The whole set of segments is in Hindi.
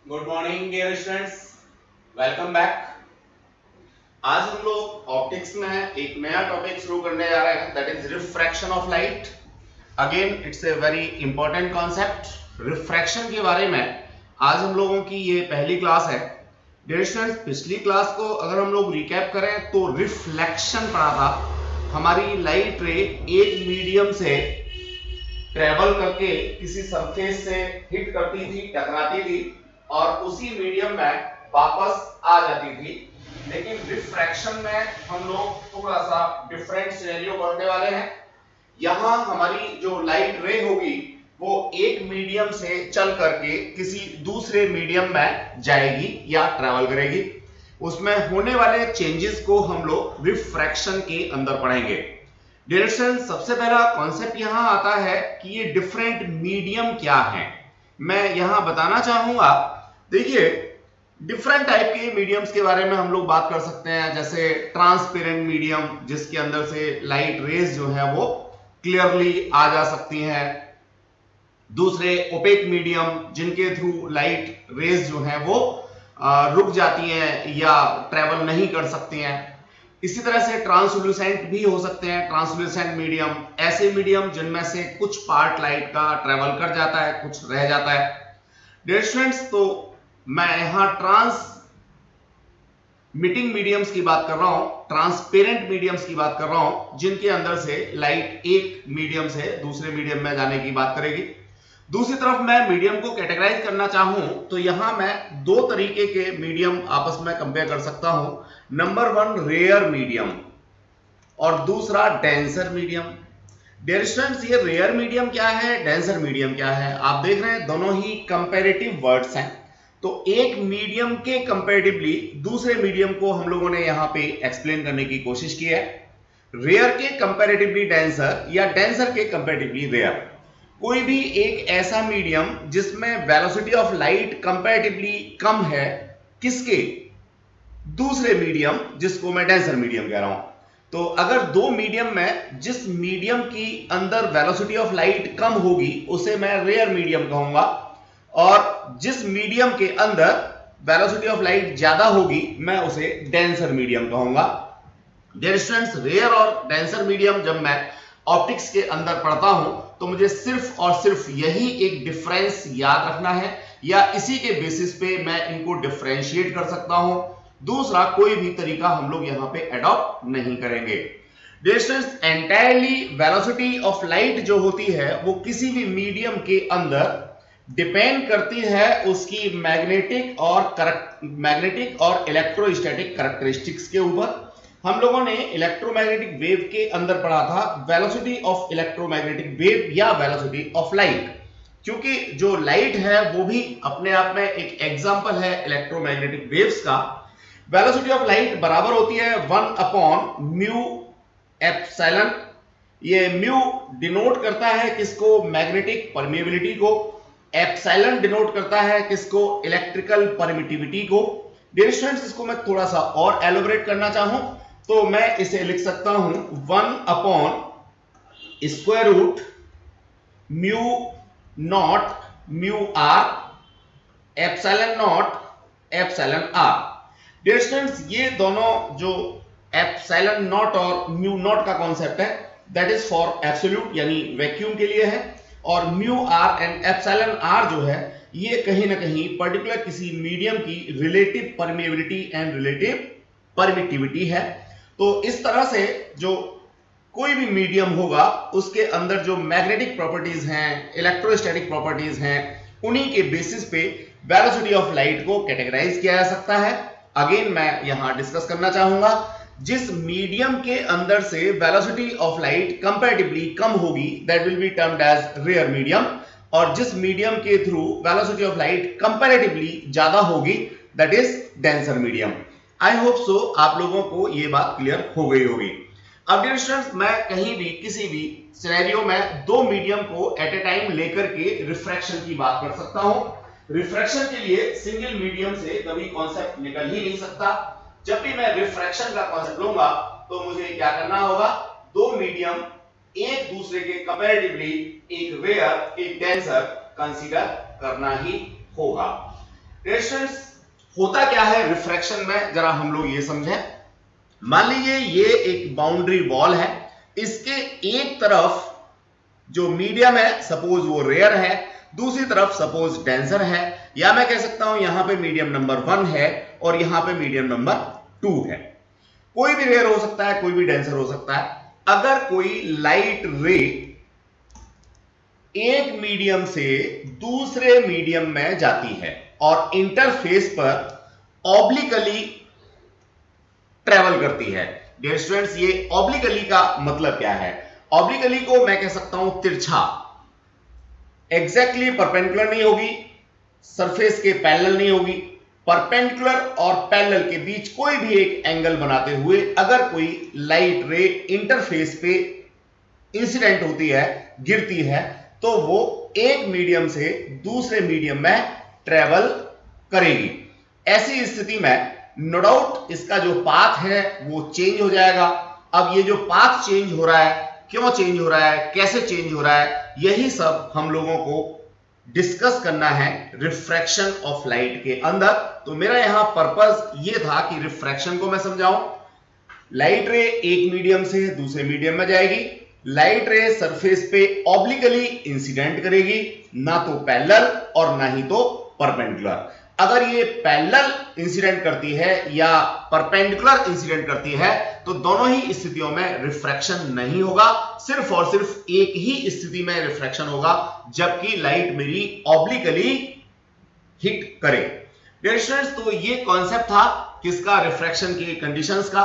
Good morning dear students, welcome back. आज हम लोग ऑप्टिक्स में एक नया टॉपिक शुरू करने जा रहे हैं, that is refraction of light. Again it's a very important concept. Refraction के बारे में आज हम लोगों की ये पहली क्लास है। डियर स्टूडेंट्स, पिछली क्लास को अगर हम लोग रिकैप करें तो रिफ्लेक्शन पढ़ा था। हमारी लाइट रे एक मीडियम से ट्रेवल करके किसी सरफेस से हिट करती थी, टकराती थी और उसी मीडियम में वापस आ जाती थी। लेकिन रिफ्रैक्शन में हम लोग थोड़ा सा डिफरेंट सिनेरियो पढ़ने वाले हैं। यहां हमारी जो लाइट रे होगी वो एक मीडियम से चल करके किसी दूसरे मीडियम में जाएगी या ट्रेवल करेगी। उसमें होने वाले चेंजेस को हम लोग रिफ्रैक्शन के अंदर पढ़ेंगे। डिरेक्शन सबसे पहला कॉन्सेप्ट यहां आता है कि ये डिफरेंट मीडियम क्या है, मैं यहां बताना चाहूंगा। देखिए, डिफरेंट टाइप के मीडियम्स के बारे में हम लोग बात कर सकते हैं, जैसे ट्रांसपेरेंट मीडियम जिसके अंदर से लाइट रेज जो है वो क्लियरली आ जा सकती हैं। दूसरे ओपेक मीडियम जिनके थ्रू लाइट रेज जो है वो रुक जाती हैं या ट्रेवल नहीं कर सकती हैं। इसी तरह से ट्रांसलूसेंट भी हो सकते हैं। ट्रांसलूसेंट मीडियम ऐसे मीडियम जिनमें से कुछ पार्ट लाइट का ट्रेवल कर जाता है, कुछ रह जाता है। डियर स्टूडेंट्स, तो मैं यहां ट्रांसमिटिंग मीडियम्स की बात कर रहा हूं, ट्रांसपेरेंट मीडियम्स की बात कर रहा हूं, जिनके अंदर से लाइट एक मीडियम से दूसरे मीडियम में जाने की बात करेगी। दूसरी तरफ मैं मीडियम को कैटेगराइज करना चाहूं तो यहां मैं दो तरीके के मीडियम आपस में कंपेयर कर सकता हूं। नंबर वन, रेयर मीडियम और दूसरा डेंसर मीडियम। डियर स्टूडेंट्स, ये रेयर मीडियम क्या है, डेंसर मीडियम क्या है, आप देख रहे हैं दोनों ही कंपैरेटिव वर्ड्स हैं। तो एक मीडियम के कंपैरेटिवली दूसरे मीडियम को हम लोगों ने यहां पे एक्सप्लेन करने की कोशिश की है। रेयर के कंपैरेटिवली डेंसर या डेंसर के कंपैरेटिवली रेयर। कोई भी एक ऐसा मीडियम जिसमें वेलोसिटी ऑफ लाइट कंपैरेटिवली कम है, किसके, दूसरे मीडियम जिसको मैं डेंसर मीडियम कह रहा हूं। तो अगर दो मीडियम में जिस मीडियम की अंदर वेलोसिटी ऑफ लाइट कम होगी उसे मैं रेयर मीडियम कहूंगा, और जिस मीडियम के अंदर वेलोसिटी ऑफ लाइट ज्यादा होगी मैं उसे डेंसर मीडियम कहूंगा। डियर स्टूडेंट्स, रेयर और डेंसर मीडियम जब मैं ऑप्टिक्स के अंदर पढ़ता हूं तो मुझे सिर्फ और सिर्फ यही एक डिफरेंस याद रखना है, या इसी के बेसिस पे मैं इनको डिफरेंशिएट कर सकता हूं। दूसरा कोई भी तरीका हम लोग यहां पे अडॉप्ट नहीं करेंगे। Dear students, entirely velocity of light जो होती है वो किसी भी मीडियम के अंदर डिपेंड करती है उसकी मैग्नेटिक और इलेक्ट्रोस्टैटिक कैरेक्टरिस्टिक्स के ऊपर। हम लोगों ने इलेक्ट्रोमैग्नेटिक वेव के अंदर पढ़ा था वेलोसिटी ऑफ इलेक्ट्रोमैग्नेटिक वेव या वेलोसिटी ऑफ लाइट, क्योंकि जो लाइट है वो भी अपने आप में एक एग्जांपल है इलेक्ट्रोमैग्नेटिक वेव्स का। वेलोसिटी ऑफ लाइट बराबर होती है 1 अपॉन म्यू एप्सिलॉन। ये म्यू डिनोट करता है किसको, मैग्नेटिक परमिएबिलिटी को। एप्सिलॉन डिनोट करता है किसको, इलेक्ट्रिकल परमिटिविटी को। डियर स्टूडेंट्स, इसको मैं थोड़ा सा और एलोबरेट करना चाहूं तो मैं इसे लिख सकता हूं 1 upon square root mu nought mu R epsilon nought epsilon R. Dear students, ये दोनों जो एप्सिलॉन नॉट और म्यू नॉट का कॉन्सेप्ट है दैट इज फॉर एब्सोल्यूट यानी वैक्यूम के लिए है, और mu R and epsilon R जो है ये कहीं ना कहीं पर्टिकुलर किसी मीडियम की relative permeability and relative permittivity है। तो इस तरह से जो कोई भी मीडियम होगा उसके अंदर जो मैग्नेटिक प्रॉपर्टीज हैं, इलेक्ट्रोस्टैटिक प्रॉपर्टीज हैं, उन्हीं के बेसिस पे वेलोसिटी ऑफ लाइट को कैटेगराइज किया जा सकता है। अगेन मैं यहां डिस्कस करना चाहूंगा, जिस मीडियम के अंदर से वेलोसिटी ऑफ लाइट कंपैरेटिवली कम होगी that will be termed as rare medium, और जिस मीडियम के through velocity of light comparatively ज्यादा होगी that is denser medium. I hope so आप लोगों को ये बात क्लियर हो गई होगी। अब डियर स्टूडेंट्स, मैं कहीं भी किसी भी सिनेरियो में दो मीडियम को एट ए टाइम लेकर के रिफ्रैक्शन की बात कर सकता हूं। रिफ्रैक्शन के लिए सिंगल मीडियम से कभी कॉन्सेप्ट निकल ही नहीं सकता। जब भी मैं रिफ्रैक्शन का कॉन्सेप्ट लूंगा तो मुझे क्या करना होगा, दो मीडियम एक दूसरे के कंपैरेटिवली एक रेयर एक डेंसर कंसीडर करना ही होगा। स्टूडेंट्स होता क्या है रिफ्रैक्शन में, जरा हम लोग ये समझें। मान लीजिए ये एक बाउंड्री वॉल है, इसके एक तरफ जो मीडियम है सपोज वो रेयर है, दूसरी तरफ सपोज डेंसर है, या मैं कह सकता हूं यहां पे मीडियम नंबर 1 है और यहां पे मीडियम नंबर 2 है। कोई भी रेयर हो सकता है, कोई भी डेंसर हो सकता है। अगर कोई लाइट रे एक मीडियम से दूसरे मीडियम में जाती है और इंटरफेस पर ऑब्लिकली ट्रेवल करती है। डियर स्टूडेंट्स, ये ऑब्लिकली का मतलब क्या है? ऑब्लिकली को मैं कह सकता हूं तिरछा, एग्जैक्टली परपेंडिकुलर नहीं होगी, सरफेस के पैरेलल नहीं होगी, परपेंडिकुलर और पैरेलल के बीच कोई भी एक एंगल बनाते हुए अगर कोई लाइट रे इंटरफेस पे इंसिडेंट होती है, गिरती है, तो वो एक मीडियम से दूसरे मीडियम में ट्रेवल करेगी। ऐसी स्थिति में नो डाउट इसका जो पाथ है वो चेंज हो जाएगा। अब ये जो पाथ चेंज हो रहा है, क्यों चेंज हो रहा है, कैसे चेंज हो रहा है, यही सब हम लोगों को डिस्कस करना है रिफ्रैक्शन ऑफ लाइट के अंदर। तो मेरा यहां पर्पस ये था कि रिफ्रैक्शन को मैं समझाऊं। लाइट रे एक मीडियम से दूसरे मीडियम में जाएगी, लाइट रे सरफेस पे ऑब्लिकली इंसिडेंट करेगी, ना तो पैरेलल और ना ही तो परपेंडिकुलर। अगर ये पैरेलल इंसिडेंट करती है या परपेंडिकुलर इंसिडेंट करती है तो दोनों ही स्थितियों में रिफ्रैक्शन नहीं होगा, सिर्फ और सिर्फ एक ही स्थिति में रिफ्रैक्शन होगा जबकि लाइट मेरी ऑब्लिकली हिट करे। डियर स्टूडेंट्स, तो ये कॉन्सेप्ट था किसका, रिफ्रैक्शन की कंडीशंस का।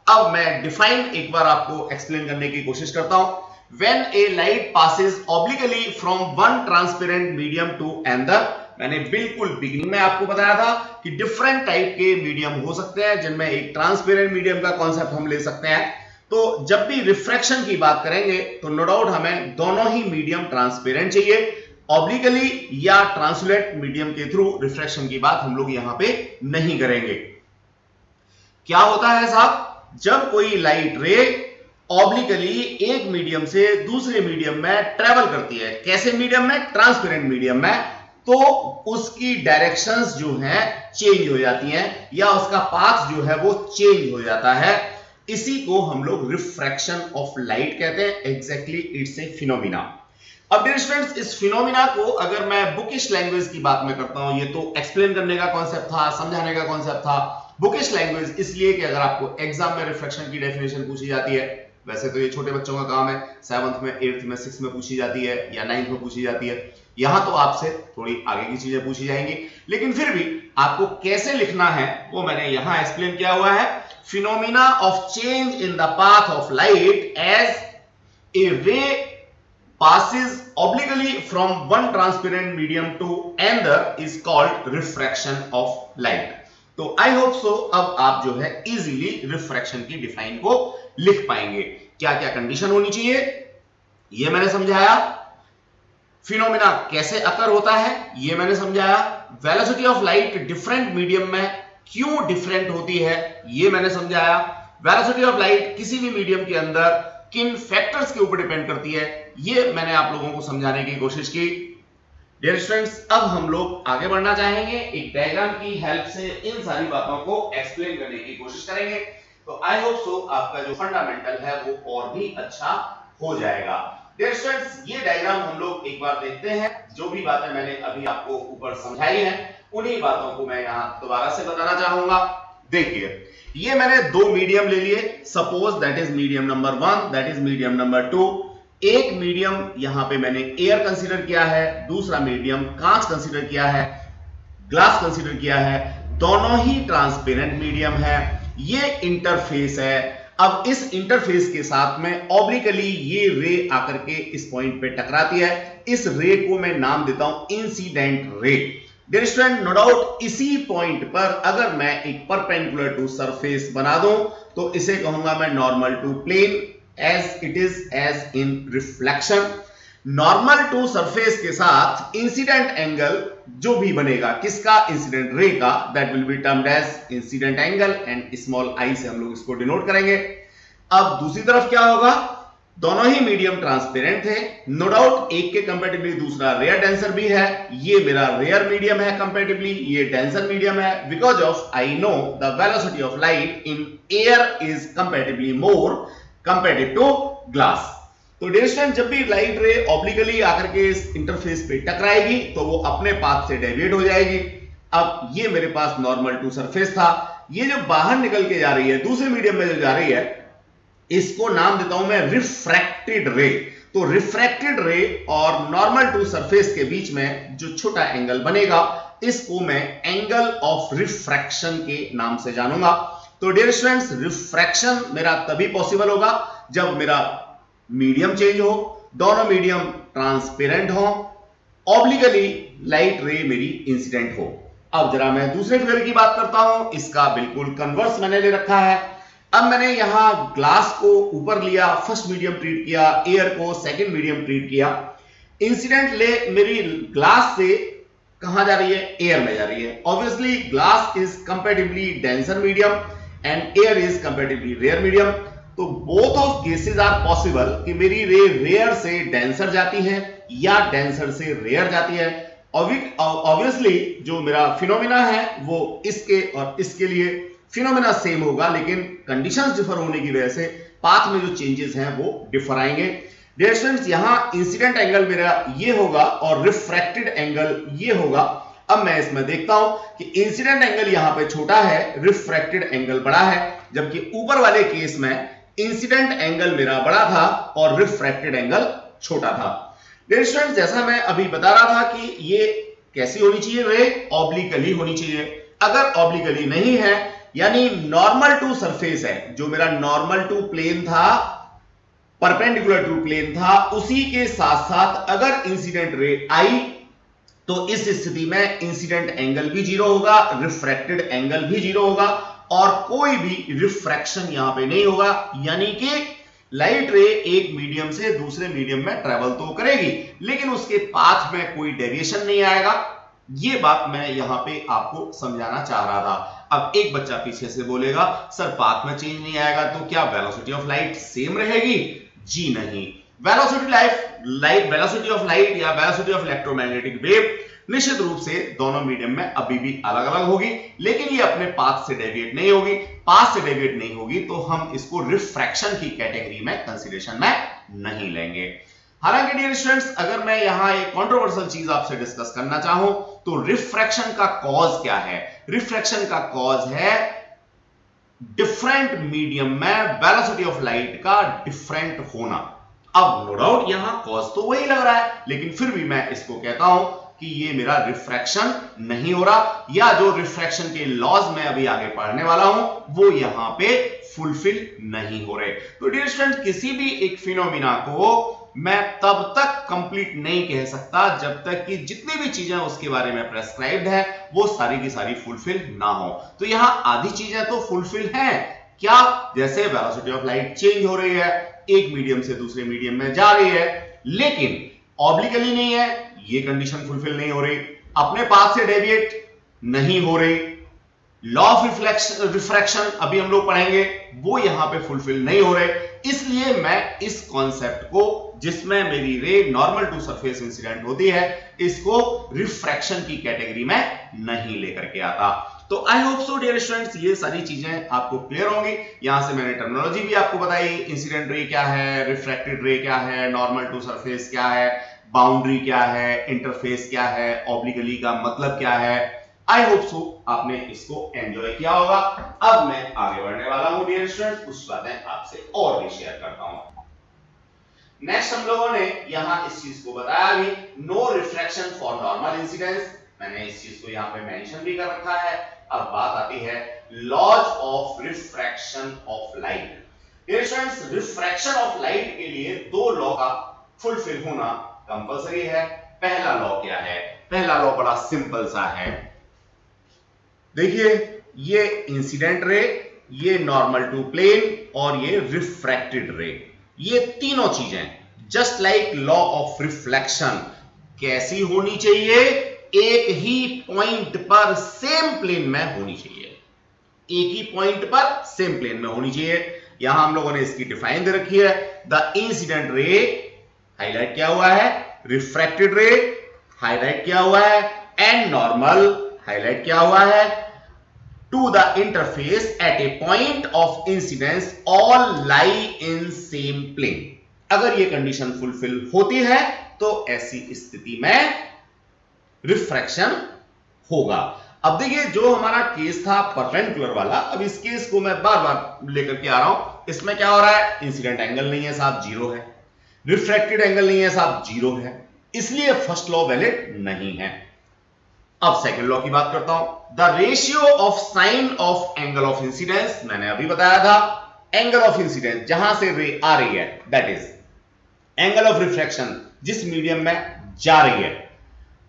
अब मैं डिफाइन एक बार आपको एक्सप्लेन करने की कोशिश करता हूं। When a light passes obliquely from one transparent medium to another, मैंने बिल्कुल बिगिनिंग में आपको बताया था कि डिफरेंट टाइप के मीडियम हो सकते हैं, जिनमें एक ट्रांसपेरेंट मीडियम का कॉन्सेप्ट हम ले सकते हैं। तो जब भी रिफ्रैक्शन की बात करेंगे तो नो डाउट हमें दोनों ही मीडियम ट्रांसपेरेंट चाहिए, ऑब्लिकली या ट्रांसलेट मीडियम के थ्रू रिफ्रैक्शन की बात हम लोग यहां पे नहीं करेंगे। क्या होता है साहब, जब कोई लाइट रे ऑब्लिकली एक मीडियम से दूसरे मीडियम में ट्रेवल करती है, कैसे मीडियम में, ट्रांसपेरेंट मीडियम में, तो उसकी डायरेक्शंस जो हैं चेंज हो जाती हैं या उसका पाथ जो है वो चेंज हो जाता है। इसी को हम लोग रिफ्रैक्शन ऑफ लाइट कहते हैं। Exactly it's a phenomena. अब डियर स्टूडेंट्स, इस फिनोमिना को अगर मैं बुकिश लैंग्वेज की बात में करता हूं, ये तो एक्सप्लेन करने का कॉन्सेप्ट था, समझाने का कॉन्सेप्ट था। बुकिश लैंग्वेज इसलिए कि अगर आपको एग्जाम में रिफ्रैक्शन की डेफिनेशन पूछी जाती है, वैसे तो ये छोटे बच्चों का काम है, 7th में 8th में 6th में पूछी जाती है या 9th में पूछी जाती है, यहां तो आपसे थोड़ी आगे की चीजें पूछी जाएंगी, लेकिन फिर भी आपको कैसे लिखना है वो मैंने यहां एक्सप्लेन किया हुआ है। Phenomena of change in the path of light as a ray passes obliquely from one transparent medium to another is called refraction of light। तो आई होप सो अब आप जो है इजीली रिफ्रैक्शन की डिफाइन को लिख पाएंगे। क्या क्या कंडीशन होनी चाहिए ये मैंने समझाया, फिनोमेना कैसे अकर होता है ये मैंने समझाया, velocity of light different medium में क्यों डिफरेंट होती है ये मैंने समझाया, वेलोसिटी ऑफ लाइट किसी भी मीडियम के अंदर किन फैक्टर्स के ऊपर डिपेंड करती है ये मैंने आप लोगों को समझाने की कोशिश की। डियर स्टूडेंट्स, अब हम लोग आगे बढ़ना चाहेंगे, एक डायग्राम की हेल्प से इन सारी बातों को एक्सप्लेन करने की कोशिश करेंगे। तो आई होप सो आपका जो फंडामेंटल है वो और भी अच्छा हो जाएगा। डियर स्टूडेंट्स, ये डायग्राम हम लोग एक बार देखते हैं। जो भी बातें मैंने अभी आपको ऊपर समझाई हैं उन्हीं बातों को मैं यहां दोबारा से बताना चाहूंगा। देखिए, ये मैंने दो मीडियम ले लिए, suppose that is medium number 1, that is medium number 2। एक मीडियम यहां पे मैंने एयर कंसीडर किया है, दूसरा मीडियम कांच कंसीडर किया है, ग्लास कंसीडर किया है, दोनों ही ट्रांसपेरेंट मीडियम है। ये इंटरफेस है। अब इस इंटरफेस के साथ में ऑब्लिकली ये रे आकर के इस पॉइंट पे टकराती है। इस रे को मैं नाम देता हूं incident ray. Dear student, no doubt इसी पॉइंट पर अगर मैं एक परपेंडिकुलर टू सरफेस बना दूं तो इसे कहूंगा मैं normal to plane, as it is as in reflection. Normal to surface के साथ इंसिडेंट एंगल जो भी बनेगा, किसका, इंसिडेंट रे का, that will be termed as incident angle and small I से हम लोग इसको डिनोट करेंगे। अब दूसरी तरफ क्या होगा, दोनों ही मीडियम ट्रांसपेरेंट थे। नो डाउट एक के कंपैरेटिवली दूसरा रेयर डेंसर भी है। ये मेरा रेयर मीडियम है कंपैरेटिवली, ये डेंसर मीडियम है। Because of I know the velocity of light in air is comparatively more comparative to glass. तो डियर स्टूडेंट, जब भी लाइट रे ऑब्लिकली आकर के इस इंटरफेस पे टकराएगी तो वो अपने पाथ से डेविएट हो जाएगी। अब ये मेरे पास नॉर्मल टू सरफेस था, ये जो बाहर निकल के जा रही है दूसरे मीडियम में जो जा रही है, इसको नाम देता हूं मैं रिफ्रैक्टेड रे। तो रिफ्रैक्टेड रे और नॉर्मल टू सरफेस के बीच में जो छोटा एंगल बनेगा, इसको मैं एंगल ऑफ रिफ्रैक्शन के नाम से जानूंगा। तो डियर स्टूडेंट्स, रिफ्रैक्शन मेरा तभी पॉसिबल होगा जब मेरा मीडियम चेंज हो, दोनों मीडियम ट्रांसपेरेंट हो, ऑब्लिकली लाइट रे मेरी इंसिडेंट हो। अब जरा मैं दूसरे फिगर की बात करता हूं, इसका बिल्कुल कन्वर्स मैंने ले रखा है। अब मैंने यहां ग्लास को ऊपर लिया, फर्स्ट मीडियम ट्रीट किया, एयर को सेकंड मीडियम ट्रीट किया। इंसिडेंट ले मेरी ग्लास से कहां जा रही है? एयर में जा रही है। Obviously glass is comparatively denser medium and air is comparatively rare medium. तो both of cases are possible कि मेरी रे रेयर से डेंसर जाती है या डेंसर से रेयर जाती है। ऑब्वियसली जो मेरा फिनोमिना है वो इसके और इसके लिए फिनोमिना सेम होगा, लेकिन कंडीशंस डिफर होने की वजह से पाथ में जो चेंजेस हैं वो डिफर आएंगे। डियर स्टूडेंट्स, यहां इंसिडेंट एंगल मेरा ये होगा और रिफ्रैक्टेड एंगल ये होगा। अब मैं इसमें देखता हूं कि इंसिडेंट एंगल यहां पे छोटा है, रिफ्रैक्टेड एंगल बड़ा है, जबकि ऊपर वाले केस में इंसिडेंट एंगल मेरा बड़ा था और रिफ्रैक्टेड एंगल छोटा था। डियर स्टूडेंट्स, जैसा मैं अभी बता रहा था कि ये कैसी होनी चाहिए, रे ऑब्लिकली होनी चाहिए। अगर ऑब्लिकली नहीं है, यानी नॉर्मल टू सरफेस है, जो मेरा नॉर्मल टू प्लेन था, परपेंडिकुलर टू प्लेन था, उसी के साथ साथ अगर इंसिडेंट रे आई तो इस स्थिति में इंसिडेंट एंगल भी जीरो होगा, रिफ्रैक्टेड एंगल भी जीरो होगा और कोई भी रिफ्रैक्शन यहां पे नहीं होगा। यानी कि लाइट रे एक मीडियम से दूसरे मीडियम में ट्रेवल तो करेगी, लेकिन उसके पाथ में कोई डेविएशन नहीं आएगा। ये बात मैं यहां पे आपको समझाना चाह रहा था। अब एक बच्चा पीछे से बोलेगा, सर पाथ में चेंज नहीं आएगा तो क्या वेलोसिटी ऑफ लाइट सेम रहेगी? जी नहीं, वेलोसिटी ऑफ लाइट या वेलोसिटी ऑफ इलेक्ट्रोमैग्नेटिक वेव निश्चित रूप से दोनों मीडियम में अभी भी अलग अलग होगी, लेकिन ये अपने पाथ से डेविएट नहीं होगी। पाथ से डेविएट नहीं होगी तो हम इसको रिफ्रैक्शन की कैटेगरी में कंसीडरेशन में नहीं लेंगे। हालांकि डियर स्टूडेंट्स, अगर मैं यहां एक कंट्रोवर्शियल चीज आपसे डिस्कस करना चाहूं तो रिफ्रैक्शन का कॉज क्या है? रिफ्रैक्शन का कॉज है डिफरेंट मीडियम में वेलोसिटी ऑफ लाइट का डिफरेंट होना। अब नो डाउट यहां कॉज तो वही लग रहा है, लेकिन फिर भी मैं इसको कहता हूं कि ये मेरा रिफ्रैक्शन नहीं हो रहा, या जो रिफ्रैक्शन के लॉज में अभी आगे पढ़ने वाला हूं वो यहां पे फुलफिल नहीं हो रहे। तो डियर स्टूडेंट, किसी भी एक फिनोमिना को मैं तब तक कंप्लीट नहीं कह सकता जब तक कि जितनी भी चीजें उसके बारे में प्रेस्क्राइब्ड है वो सारी की सारी फुलफिल ना हो। तो यहां आधी चीजें तो फुलफिल हैं, क्या? जैसे वेलोसिटी ऑफ लाइट चेंज हो रही है, एक मीडियम से दूसरे मीडियम में जा रही है, लेकिन ऑब्लिकली नहीं है, ये कंडीशन फुलफिल नहीं हो रही। अपने पाथ से डेविएट नहीं हो रही, लॉ ऑफ रिफ्रैक्शन अभी हम लोग पढ़ेंगे, वो यहां पे फुलफिल नहीं हो रहे। इसलिए मैं इस कॉन्सेप्ट को, जिसमें मेरी रे नॉर्मल टू सरफेस इंसिडेंट होती है, इसको रिफ्रैक्शन की कैटेगरी में नहीं लेकर के आता। तो I hope so dear students, ये सारी चीजें आपको क्लियर होंगी। यहां से मैंने टर्मिनोलॉजी भी आपको बताई, इंसिडेंट रे क्या है, रिफ्रैक्टेड रे क्या है, नॉर्मल टू सरफेस क्या है, बाउंड्री क्या है, इंटरफेस क्या है, ऑब्लिकली का मतलब क्या है। आई होप सो आपने इसको एंजॉय किया होगा। अब मैं आगे बढ़ने वाला हूं डियर स्टूडेंट्स, कुछ बातें आपसे और भी शेयर करता हूं। नेक्स्ट हम लोगों ने यहां इस चीज को बताया भी, no refraction for normal incidence. मैंने इस चीज को यहां पे मेंशन भी कर रखा है। अब बात आती है laws of refraction of light. Dear students, refraction of light के लिए दो लॉ का फुलफिल होना कंपलसरी है। पहला लॉ क्या है? पहला लॉ बड़ा सिंपल सा है। देखिए, ये इंसिडेंट रे, ये नॉर्मल टू प्लेन और ये रिफ्रैक्टेड रे, ये तीनों चीजें just like law of reflection कैसी होनी चाहिए? एक ही पॉइंट पर सेम प्लेन में होनी चाहिए, एक ही पॉइंट पर सेम प्लेन में होनी चाहिए। यहां हम लोगों ने इसकी डिफाइन दे रखी है, द इंसिडेंट रे हाईलाइट किया हुआ है, रिफ्रैक्टेड रे हाईलाइट किया हुआ है, एंड नॉर्मल हाईलाइट किया हुआ है, to the interface at a point of incidence all lie in same plane. अगर ये कंडीशन फुलफिल होती है तो ऐसी स्थिति में रिफ्रैक्शन होगा। अब देखिए जो हमारा केस था परपेंडिकुलर वाला, अब इस केस को मैं बार बार लेकर के आ रहा हूं। इसमें क्या हो रहा है, इंसिडेंट एंगल नहीं है साहब, जीरो है, रिफ्रैक्टेड एंगल नहीं है साहब, जीरो है, इसलिए फर्स्ट लॉ वैलिड नहीं है। अब सेकंड लॉ की बात करता हूं, the ratio of sine of angle of incidence, मैंने अभी बताया था एंगल ऑफ इंसिडेंस जहां से रे आ रही है, that is angle of refraction जिस मीडियम में जा रही है,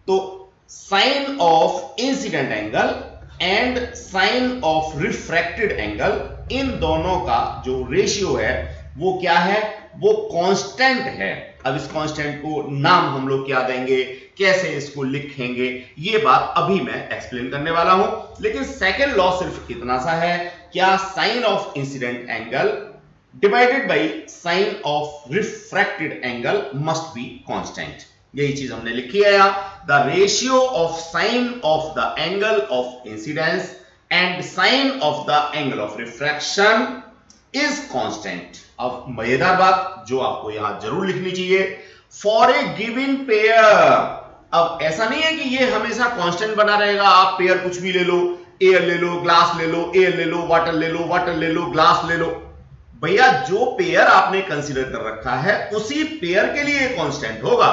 तो sine of incident angle and sine of refracted angle, इन दोनों का जो रेशियो है वो क्या है, वो कांस्टेंट है। अब इस कांस्टेंट को नाम हम लोग क्या देंगे, कैसे इसको लिखेंगे, ये बात अभी मैं एक्सप्लेन करने वाला हूं। लेकिन सेकंड लॉ सिर्फ इतना सा है, क्या sine of incident angle divided by sine of refracted angle must be constant. यही चीज हमने लिखी है यहां, the ratio of sine of the angle of incidence and sine of the angle of refraction is constant. अब मजेदार बात जो आपको यहां जरूर लिखनी चाहिए, फॉर ए गिवन पेयर। अब ऐसा नहीं है कि ये हमेशा कांस्टेंट बना रहेगा, आप पेयर कुछ भी ले लो, एयर ले लो, ग्लास ले लो, एयर ले लो, वाटर ले लो, वाटर ले लो, ग्लास ले लो। भैया जो पेयर आपने कंसीडर कर रखा है उसी पेयर के लिए कांस्टेंट होगा।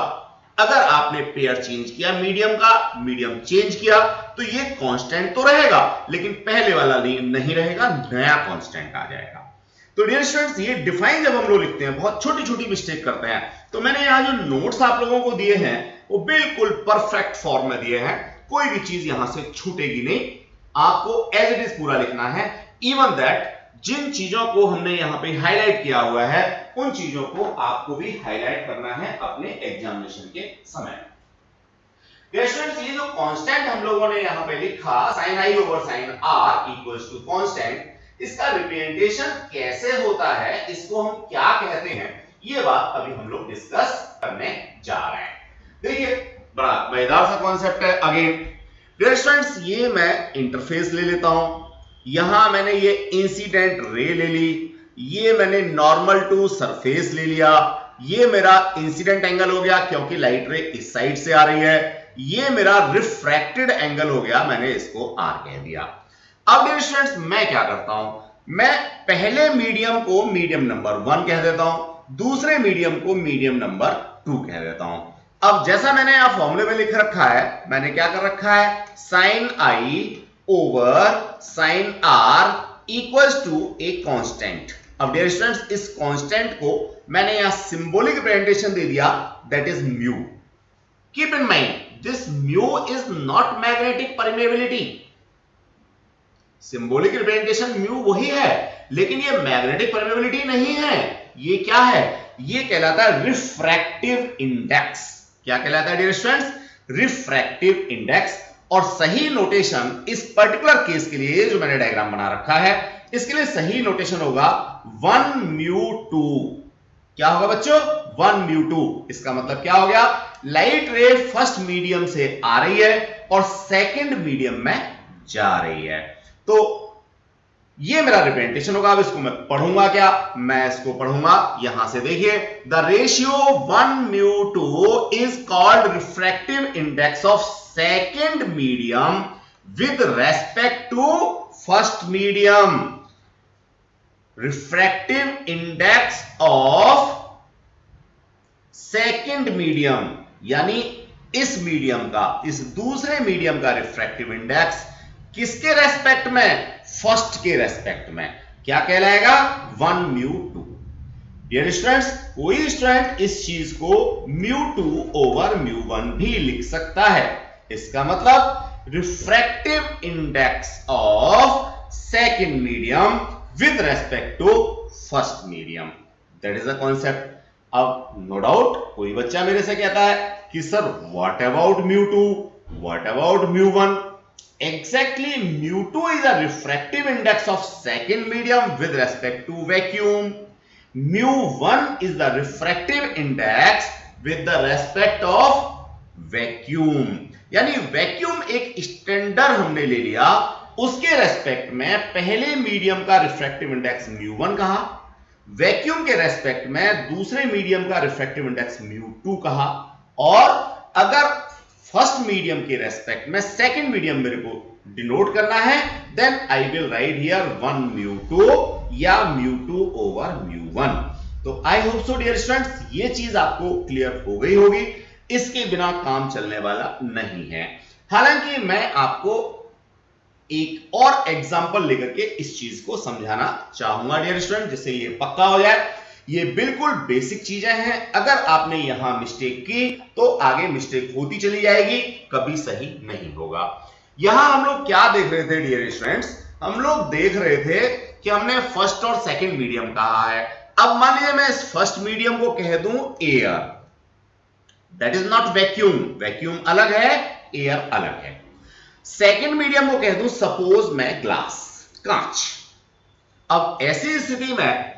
अगर आपने पेयर चेंज किया मीडियम का, मीडियम चेंज किया, तो ये कांस्टेंट तो रहेगा, लेकिन पहले वाला नहीं रहेगा, नया कांस्टेंट आ जाएगा। तो डियर स्टूडेंट्स, ये डिफाइन जब हम लोग लिखते हैं बहुत छोटी छोटी मिस्टेक करते हैं, तो मैंने यहां जो नोट्स आप लोगों को दिए हैं वो बिल्कुल परफेक्ट फॉर्म में दिए हैं, कोई भी चीज यहां से छूटेगी नहीं, आपको एज इट इज पूरा लिखना है। इवन दैट जिन चीजों को हमने यहां पे हाईलाइट किया हुआ है उन चीजों को आपको भी हाईलाइट करना है अपने एग्जामिनेशन के समय। स्टूडेंट्स, ये जो कांस्टेंट हम लोगों ने यहां पे लिखा sin i over sin r equals to constant, इसका रिप्रेजेंटेशन कैसे होता है, इसको हम क्या कहते हैं, ये बात अभी हम लोग डिस्कस करने जा रहे हैं। देखिए बड़ा मजेदार सा कॉन्सेप्ट है। अगेन डियर स्टूडेंट्स, ये मैं इंटरफेस ले लेता हूं, यहां मैंने ये इंसिडेंट रे ले ली, ये मैंने नॉर्मल टू सरफेस ले लिया, ये मेरा इंसिडेंट एंगल हो गया क्योंकि लाइट रे इस साइड से आ रही है, ये मेरा रिफ्रैक्टेड एंगल हो गया, मैंने इसको r कह दिया। अब डियर स्टूडेंट्स, मैं क्या करता हूं, मैं पहले मीडियम को मीडियम नंबर 1 कह देता हूं, दूसरे मीडियम को मीडियम नंबर 2 कह देता हूं। अब जैसा मैंने यहां फॉर्मूले में लिख रखा है, मैंने क्या कर रखा है, sin i over sin r equals to a constant. अब डियर स्टूडेंट्स, इस कांस्टेंट को मैंने यहां सिंबॉलिक रिप्रेजेंटेशन दे दिया, that is mu. Keep in mind this mu is not magnetic permeability. Symbolic representation mu वही है, लेकिन ये मैग्नेटिक परमेबिलिटी नहीं है। ये क्या है, ये कहलाता है रिफ्रैक्टिव इंडेक्स। क्या कहलाता है डियर स्टूडेंट्स, रिफ्रैक्टिव इंडेक्स। और सही नोटेशन इस पर्टिकुलर केस के लिए जो मैंने डायग्राम बना रखा है, इसके लिए सही नोटेशन होगा 1 म्यू 2। क्या होगा बच्चों, 1 म्यू 2। इसका मतलब क्या हो गया, लाइट रे फर्स्ट मीडियम से आ रही है और सेकंड मीडियम में जा रही है, तो ये मेरा रिप्रेजेंटेशन होगा। अब इसको मैं पढ़ूंगा क्या, मैं इसको पढ़ूंगा यहां से, देखिए the ratio 1 mu 2 is called refractive index of second medium with respect to first medium. Refractive index of second medium, यानी इस मीडियम का, इस दूसरे मीडियम का रिफ्रैक्टिव इंडेक्स किसके रेस्पेक्ट में, फर्स्ट के रेस्पेक्ट में, क्या कहलाएगा, 1 म्यू 2। डियर स्टूडेंट्स, कोई स्टूडेंट इस चीज को म्यू 2 ओवर म्यू 1 भी लिख सकता है। इसका मतलब refractive index of second medium with respect to first medium, that is the concept. अब नो डाउट कोई बच्चा मेरे से कहता है कि sir what about mu 2, what about mu 1, Exactly, mu2 is a refractive index of second medium with respect to vacuum. mu1 is the refractive index with the respect of vacuum. यानी वैक्यूम एक स्टैंडर्ड हमने ले लिया, उसके रेस्पेक्ट में पहले मीडियम का रिफ्रैक्टिव इंडेक्स mu1 कहा, वैक्यूम के रेस्पेक्ट में दूसरे मीडियम का रिफ्रैक्टिव इंडेक्स mu2 कहा, और अगर फर्स्ट मीडियम के रेस्पेक्ट में सेकंड मीडियम मेरे को डिनोट करना है, then I will write here 1 mu2 या mu2 ओवर mu1. तो I hope so dear students ये चीज आपको क्लियर हो गई होगी, इसके बिना काम चलने वाला नहीं है. हालांकि मैं आपको एक और एग्जांपल लेकर के इस चीज को समझाना चाहूंगा डियर स्टूडेंट, जिससे ये पक्का हो जाए. ये बिल्कुल बेसिक चीजें हैं, अगर आपने यहां मिस्टेक की तो आगे मिस्टेक होती चली जाएगी, कभी सही नहीं होगा. यहां हम लोग क्या देख रहे थे डियर स्टूडेंट्स, हम लोग देख रहे थे कि हमने फर्स्ट और सेकंड मीडियम कहा है. अब मान लीजिए मैं इस फर्स्ट मीडियम को कह दूं air, that is not vacuum, vacuum अलग है, एयर अलग है. सेकंड मीडियम को कह दूं सपोज मैं ग्लास, कांच. अब ऐसी स्थिति में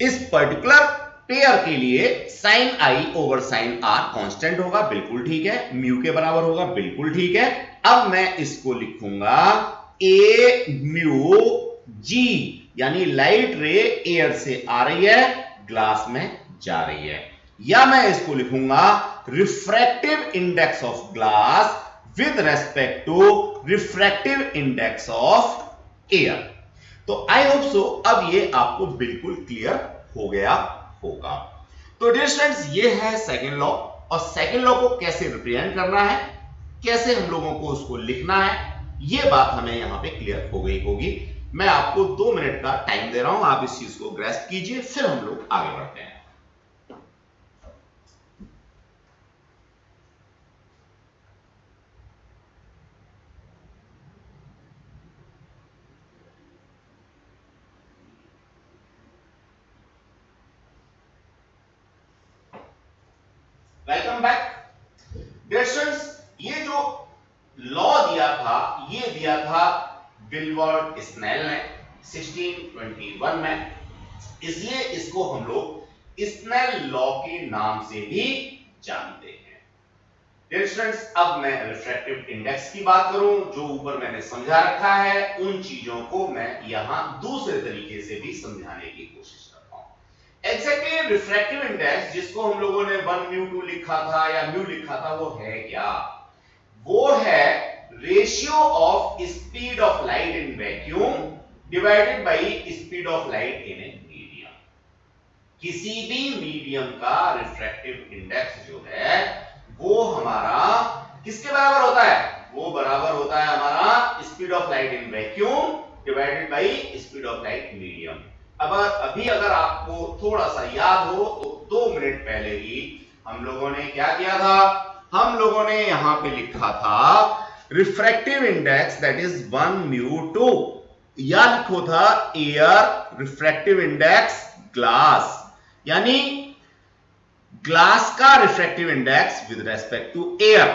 इस पर्टिकुलर पेयर के लिए sine I over sine R constant होगा, बिल्कुल ठीक है, म्यू के बराबर होगा, बिल्कुल ठीक है. अब मैं इसको लिखूंगा ए म्यू जी, यानी लाइट रे एयर से आ रही है, ग्लास में जा रही है. या मैं इसको लिखूंगा refractive index of glass with respect to refractive index of air. तो आई होप सो अब ये आपको बिल्कुल क्लियर हो गया होगा. तो डियर स्टूडेंट्स ये है सेकंड लॉ, और सेकंड लॉ को कैसे रिप्रेजेंट करना है, कैसे हम लोगों को उसको लिखना है, ये बात हमें यहां पे क्लियर हो गई होगी. मैं आपको 2 मिनट का टाइम दे रहा हूं, आप इस चीज को ग्रैस्प कीजिए, फिर हम लोग आगे बढ़ते हैं. Welcome back dear students. ये जो लॉ दिया था, ये दिया था विल्बर्ट स्नेल ने 1621 में, इसलिए इसको हम लोग स्नेल लॉ के नाम से भी जानते हैं. डियर स्टूडेंट्स अब मैं रिफ्रैक्टिव इंडेक्स की बात करूं, जो ऊपर मैंने समझा रखा है, उन चीजों को मैं यहां दूसरे तरीके से भी समझाने की कोशिश करता हूं. एग्जैक्टली रिफ्रैक्टिव इंडेक्स जिसको हम लोगों ने 1 mu2 लिखा था या म्यू लिखा था, वो है क्या? वो है ratio of speed of light in vacuum divided by speed of light in a medium. किसी भी मीडियम का रिफ्रैक्टिव इंडेक्स जो है वो हमारा किसके बराबर होता है? वो बराबर होता है हमारा speed of light in vacuum divided by speed of light medium. अब अभी अगर आपको थोड़ा सा याद हो तो 2 मिनट पहले ही हम लोगों ने क्या किया था, हम लोगों ने यहां पे लिखा था refractive index that is 1 mu2, या लिखो था एयर रिफ्रैक्टिव इंडेक्स ग्लास, यानी ग्लास का refractive index with respect to air.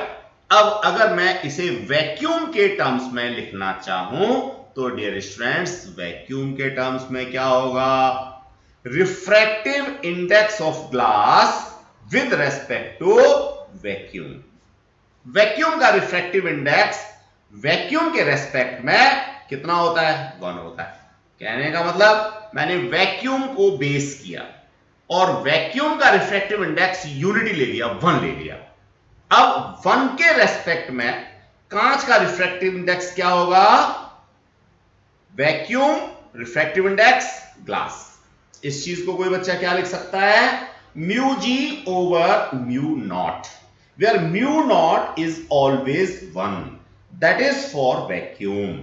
अब अगर मैं इसे वैक्यूम के टर्म्स में लिखना चाहूं तो डियर स्टूडेंट्स वैक्यूम के टर्म्स में क्या होगा? Refractive index of glass with respect to vacuum. Vacuum का रिफ्रैक्टिव इंडेक्स वैक्यूम के रेस्पेक्ट में कितना होता है? 1 होता है. कहने का मतलब मैंने वैक्यूम को बेस किया और वैक्यूम का रिफ्रैक्टिव इंडेक्स यूनिटी ले लिया, 1 ले लिया. अब 1 के रेस्पेक्ट में कांच का रिफ्रैक्टिव इंडेक्स क्या होगा? Vacuum refractive index glass. इस चीज को कोई बच्चा क्या लिख सकता है? Mu g over mu naught, where mu naught is always 1, that is for vacuum.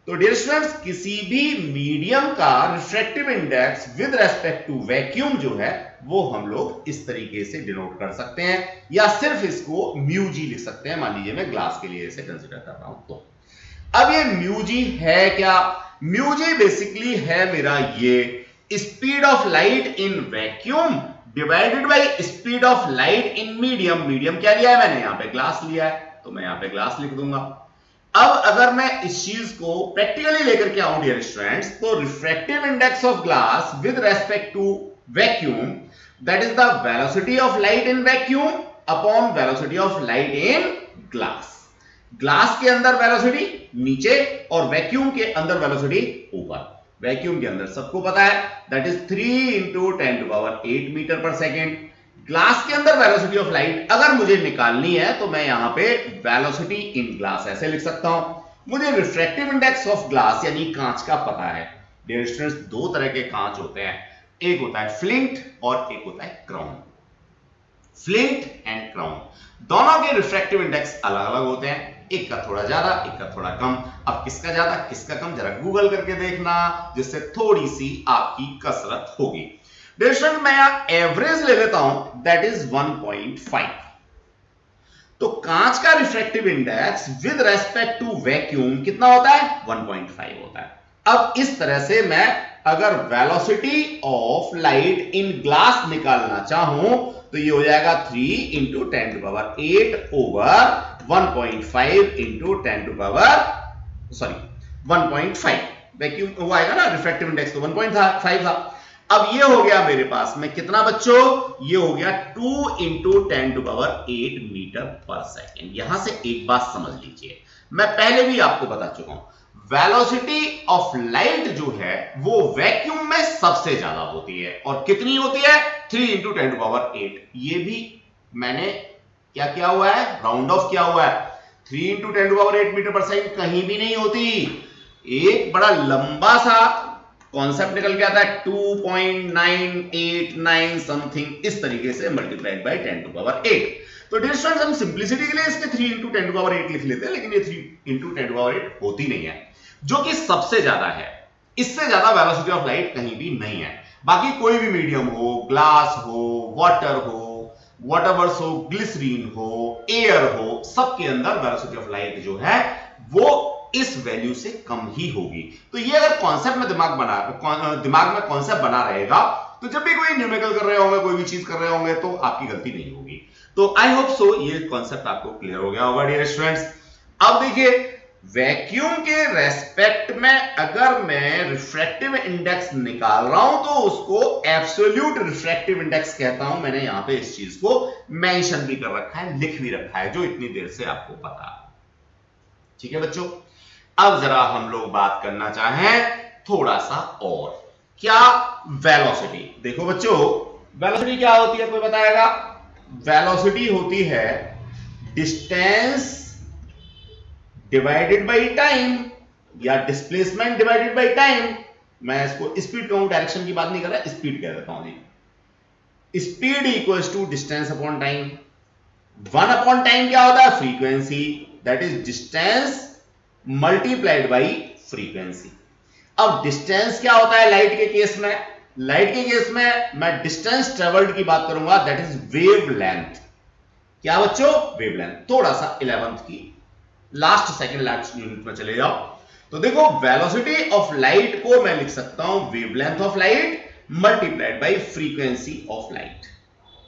तो डियर स्टूडेंट्स किसी भी मीडियम का refractive index with respect to vacuum जो है वो हम लोग इस तरीके से डिनोट कर सकते हैं, या सिर्फ इसको म्यू जी लिख सकते हैं. मान लीजिए मैं ग्लास के लिए इसे कंसीडर कर रहा हूं. तो अब ये म्यू जी है क्या? म्यू जी बेसिकली है मेरा ये speed of light in vacuum divided by speed of light in medium. Medium क्या लिया है मैंने? यहां पे ग्लास लिया है, तो मैं यहां पे ग्लास लिख दूंगा. अब अगर मैं इस चीज को प्रैक्टिकली लेकर के आऊं डियर स्टूडेंट्स, तो refractive index of glass with respect to vacuum, that is the velocity of light in vacuum upon velocity of light in glass. Glass के अंदर वेलोसिटी नीचे और वैक्यूम के अंदर वेलोसिटी ऊपर। वैक्यूम के अंदर सबको पता है दैट इज 3 इंटू 10⁸ मीटर पर सेकेंड। ग्लास के अंदर वेलोसिटी ऑफ लाइट अगर मुझे निकालनी है तो मैं यहां पे वेलोसिटी इन ग्लास ऐसे लिख सकता हूं। मुझे रिफ्रैक्टिव इंडेक्स ऑफ ग्लास यानी कांच का पता है। डियर स्टूडेंट्स, दो तरह के कांच होते हैं, एक होता है फ्लिंट और एक होता है क्राउन। फ्लिंट एंड क्राउन दोनों के रिफ्रैक्टिव इंडेक्स अलग अलग होते हैं, एक का थोड़ा ज्यादा एक का थोड़ा कम। अब किसका ज्यादा किसका कम जरा गूगल करके देखना, जिससे थोड़ी सी आपकी कसरत होगी। डिस्टेंस मैं एवरेज ले लेता हूं, दैट इज 1.5। तो कांच का refractive index with respect to vacuum कितना होता है? 1.5 होता है। अब इस तरह से मैं अगर velocity of light in glass निकालना चाहूं तो ये हो जाएगा 3 इंटू 10⁸ ओवर 1.5 इंटू 1.5। वैक्यूम वो आएगा ना, रिफ्रैक्टिव इंडेक्स तो 1.5 था। अब ये हो गया मेरे पास में कितना बच्चों? ये हो गया 2 इंटू 10⁸ मीटर पर सेकेंड। यहां से एक बात समझ लीजिए, मैं पहले भी आपको बता चुका हूं, वेलोसिटी ऑफ लाइट जो है वो वैक्यूम में सबसे ज्यादा होती है। और कितनी होती है? 3 इंटू 10⁸। ये भी मैंने क्या किया हुआ है? राउंड ऑफ किया हुआ है। 3 इंटू 10⁸ मीटर पर सेकेंड कहीं भी नहीं होती, एक बड़ा लंबा सा कॉन्सेप्ट निकल के आता है 2.989 समथिंग, इस तरीके से मल्टीप्लाइड बाय 10⁸। तो डियर स्टूडेंट्स, हम सिंपलिसिटी के लिए इसके 3 इंटू 10⁸ लिख लेते हैं, लेकिन ये 3 इंटू 10⁸ होती नहीं है, जो कि सबसे ज्यादा है। इससे ज्यादा वेलोसिटी ऑफ लाइट कहीं भी नहीं है। बाकी कोई भी मीडियम हो, ग्लास हो, वाटर हो, वाटरवर्स हो, ग्लिसरीन हो, एयर हो, सबके अंदर वेलोसिटी ऑफ लाइट जो है वो इस वैल्यू से कम ही होगी। तो ये अगर कॉन्सेप्ट में दिमाग में कॉन्सेप्ट बना रहेगा, तो जब भी कोई न्यूमेरिकल कर रहे होंगे, कोई भी चीज कर रहे होंगे, तो आपकी गलती नहीं होगी। तो आई होप सो ये कॉन्सेप्ट आपको क्लियर हो गया होगा डियर स्टूडेंट्स। अब देखिए, वैक्यूम के रेस्पेक्ट में अगर मैं रिफ्रैक्टिव इंडेक्स निकाल रहा हूं तो उसको एब्सोल्यूट रिफ्रैक्टिव इंडेक्स कहता हूं। मैंने यहां पे इस चीज को मेंशन भी कर रखा है, लिख भी रखा है, जो इतनी देर से आपको पता। ठीक है बच्चों, अब जरा हम लोग बात करना चाहें थोड़ा सा और, क्या वेलोसिटी। देखो बच्चों, वेलोसिटी क्या होती है, कोई बताएगा? वेलोसिटी होती है डिस्टेंस डिवाइडेड बाय टाइम, या डिस्प्लेसमेंट डिवाइडेड बाय टाइम। मैं इसको स्पीड कहूं, डायरेक्शन की बात नहीं कर रहा, स्पीड कह देता हूं जी। Speed equals to distance upon time. 1 upon time क्या होता है? Frequency, that is distance multiplied by frequency. अब डिस्टेंस क्या होता है लाइट के केस में? लाइट के केस में मैं डिस्टेंस ट्रेवल्ड की बात करूंगा, दैट इज वेव लेंथ। क्या बच्चों? Wave length. थोड़ा सा 11th की लास्ट सेकंड लास्ट यूनिट में चले जाओ, तो देखो वेलोसिटी ऑफ लाइट को मैं लिख सकता हूं wavelength of light multiplied by frequency of light.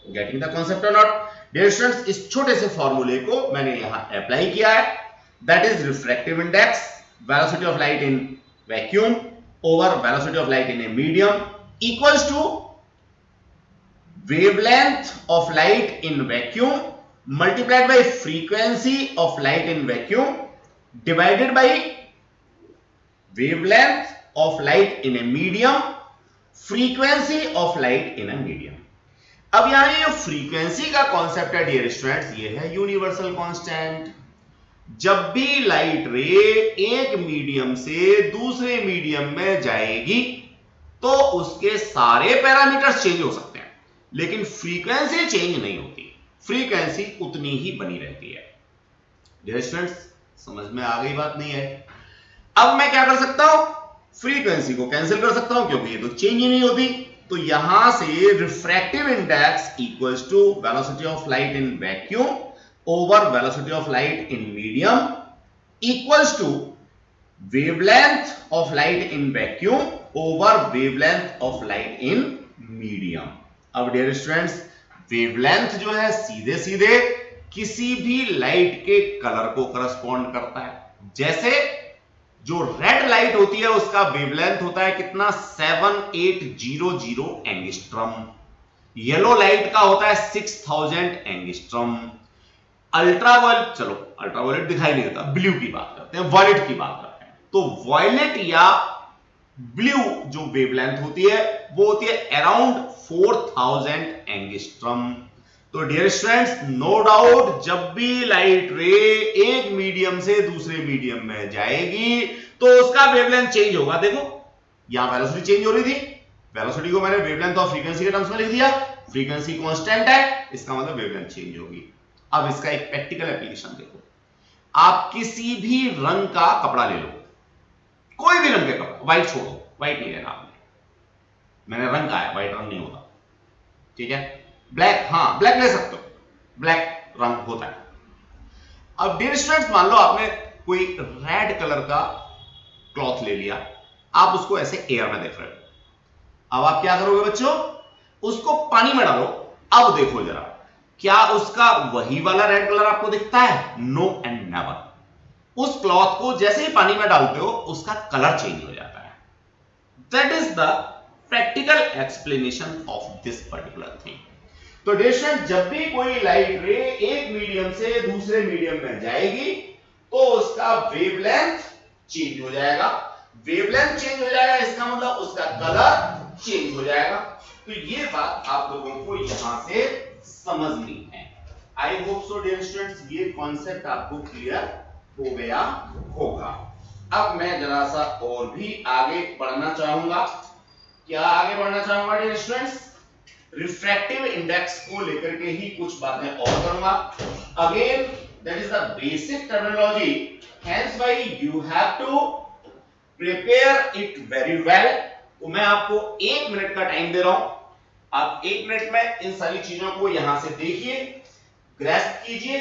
Getting the concept और नॉट? डियर स्टूडेंट्स, इस छोटे से फॉर्मूले को मैंने यहां अप्लाई किया है, that is refractive index, velocity of light in vacuum over velocity of light in a medium equals to wavelength of light in vacuum multiplied by frequency of light in vacuum divided by wavelength of light in a medium, frequency of light in a medium। अब यहां ये फ्रीक्वेंसी का कॉन्सेप्ट है डियर स्टूडेंट्स, ये है यूनिवर्सल कांस्टेंट। जब भी लाइट रे एक मीडियम से दूसरे मीडियम में जाएगी तो उसके सारे पैरामीटर्स चेंज हो सकते हैं, लेकिन फ्रीक्वेंसी चेंज नहीं होती, फ्रीक्वेंसी उतनी ही बनी रहती है। डियर स्टूडेंट्स, समझ में आ गई बात? नहीं है? अब मैं क्या कर सकता हूं? फ्रीक्वेंसी को कैंसिल कर सकता हूं, क्योंकि ये तो चेंज ही नहीं होती। तो यहां से refractive index equals to velocity of light in vacuum over velocity of light in medium equals to wavelength of light in vacuum over wavelength of light in medium. अब डियर स्टूडेंट्स, वेवलेंथ जो है सीधे सीधे किसी भी लाइट के कलर को करस्पॉन्ड करता है। जैसे जो रेड लाइट होती है उसका वेवलेंथ होता है कितना 7800 एंगस्ट्रॉम, येलो लाइट का होता है 6000 एंगस्ट्रॉम, अल्ट्रावायलेट, चलो अल्ट्रावायलेट दिखाई नहीं देता, ब्लू की बात करते हैं, वॉयलेट की बात करते हैं। तो वॉयलेट या ब्लू जो वेवलेंथ होती है वो होती है अराउंड 4000 एंगस्ट्रॉम। तो डियर स्टूडेंट्स, नो डाउट जब भी लाइट रे एक मीडियम से दूसरे मीडियम में जाएगी तो उसका वेवलेंथ चेंज होगा। देखो यहां वेलोसिटी चेंज हो रही थी, वेलोसिटी को मैंने वेवलेंथ ऑफ फ्रीक्वेंसी के टर्म्स में लिख दिया, फ्रीक्वेंसी कांस्टेंट है, इसका मतलब वेवलेंथ चेंज होगी। अब इसका एक प्रैक्टिकल एप्लीकेशन देखो, आप किसी भी रंग का कपड़ा ले लो, कोई भी रंग का कपड़ा, व्हाइट छोड़ो, व्हाइट नहीं लेना आपने, मैंने रंग कहा है, व्हाइट रंग नहीं होता, ठीक है, ब्लैक, हाँ ब्लैक ले सकते हो, ब्लैक रंग होता है। अब डियर स्टूडेंट्स, मान लो आपने कोई रेड कलर का क्लॉथ ले लिया, आप उसको ऐसे एयर में देख रहे हो। अब आप क्या करोगे बच्चों, उसको पानी में डालो, अब देखो जरा क्या उसका वही वाला रेड कलर आपको दिखता है? No and never. उस क्लॉथ को जैसे ही पानी में डालते हो उसका कलर चेंज हो जाता है। That is the practical explanation of this particular thing. तो डियर, जब भी कोई लाइट रे एक मीडियम से दूसरे मीडियम में जाएगी तो उसका वेवलेंथ चेंज हो जाएगा। वेवलेंथ चेंज हो जाएगा इसका मतलब उसका कलर चेंज हो जाएगा। तो ये बात आप लोगों को यहां से समझनी है। I hope so dear students, ये कॉन्सेप्ट आपको क्लियर हो गया होगा। अब मैं जरा सा और भी आगे बढ़ना चाहूंगा। क्या आगे बढ़ना चाहूंगा डियर स्टूडेंट्स? रिफ्रैक्टिव इंडेक्स को लेकर के ही कुछ बातें और करूंगा। Again that is the basic terminology, hence why you have to prepare it very well. तो मैं आपको 1 मिनट का टाइम दे रहा हूं, आप 1 मिनट में इन सारी चीजों को यहां से देखिए, ग्रैस्प कीजिए।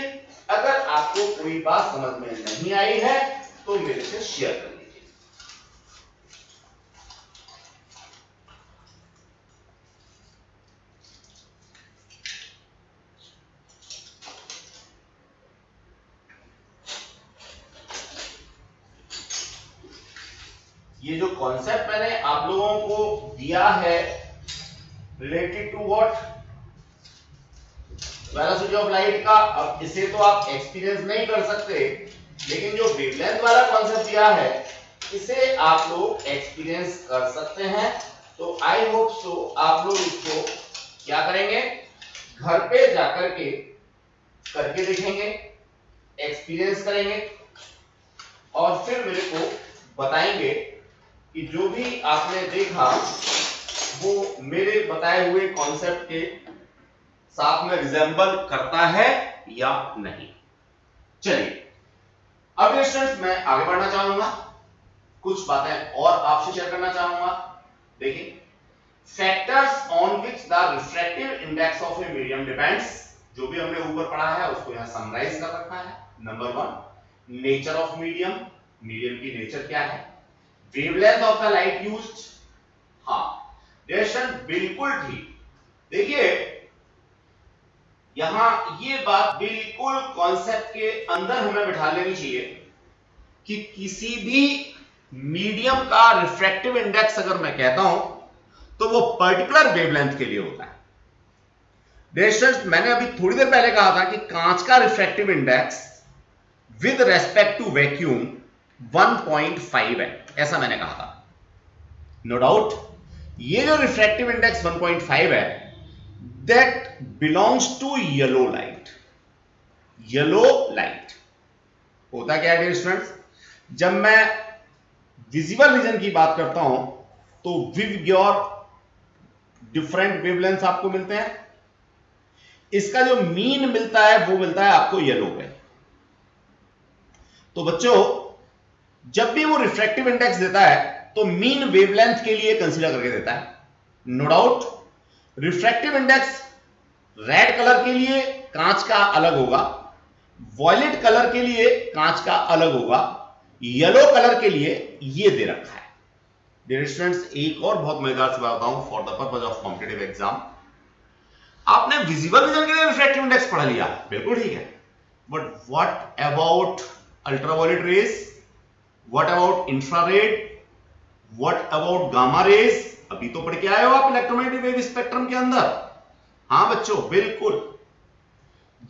अगर आपको कोई बात समझ में नहीं आई है तो मेरे से शेयर कर लीजिए। ये जो कॉन्सेप्ट मैंने आप लोगों को दिया है related to what, velocity of light का, अब इसे तो आप एक्सपीरियंस नहीं कर सकते, लेकिन जो वेवलेंथ वाला कॉन्सेप्ट दिया है इसे आप लोग एक्सपीरियंस कर सकते हैं। तो आई होप सो आप लोग इसको क्या करेंगे, घर पे जाकर के करके देखेंगे, एक्सपीरियंस करेंगे और फिर मेरे को बताएंगे कि जो भी आपने देखा वो मेरे बताए हुए कॉन्सेप्ट के साथ में रिजेंबल करता है या नहीं। चलिए अब स्टूडेंट्स मैं आगे बढ़ना चाहूंगा, कुछ बातें और आपसे शेयर करना चाहूंगा। देखिए, factors on which the refractive index of a medium depends, जो भी हमने ऊपर पढ़ा है उसको यहां समराइज कर रखा है। Number 1, nature of medium, medium की नेचर क्या है, wavelength of the light used, हाँ रेशन बिल्कुल ठीक। देखिए यहां ये बात बिल्कुल कॉन्सेप्ट के अंदर हमें बिठा लेनी चाहिए कि किसी भी मीडियम का रिफ्रैक्टिव इंडेक्स अगर मैं कहता हूं तो वो पर्टिकुलर वेवलेंथ के लिए होता है। रेशन मैंने अभी थोड़ी देर पहले कहा था कि कांच का refractive index with respect to vacuum 1.5 है, ऐसा मैंने कहा था। नो डाउट ये जो रिफ्रैक्टिव इंडेक्स 1.5 है that belongs to yellow light. Yellow light होता क्या है डियर स्टूडेंट्स, जब मैं विजिबल रीजन की बात करता हूं तो विव योर डिफरेंट वेवलेंथ आपको मिलते हैं, इसका जो मीन मिलता है वो मिलता है आपको येलो पे। तो बच्चों जब भी वो रिफ्रैक्टिव इंडेक्स देता है तो मीन वेवलेंथ के लिए कंसीडर करके देता है। No doubt refractive index red colour के लिए कांच का अलग होगा, वॉयलेट कलर के लिए कांच का अलग होगा, येलो कलर के लिए ये दे रखा है। डियर स्टूडेंट्स एक और बहुत मजेदार सी बात बताऊं for the purpose of competitive exam, आपने विजिबल रीजन के लिए रिफ्रैक्टिव इंडेक्स पढ़ लिया, बिल्कुल ठीक है, but what about ultraviolet rays, what about infrared, what about gamma rays? अभी तो पढ़ के आए हो आप इलेक्ट्रोमैग्नेटिक वेव स्पेक्ट्रम के अंदर। हां बच्चों बिल्कुल,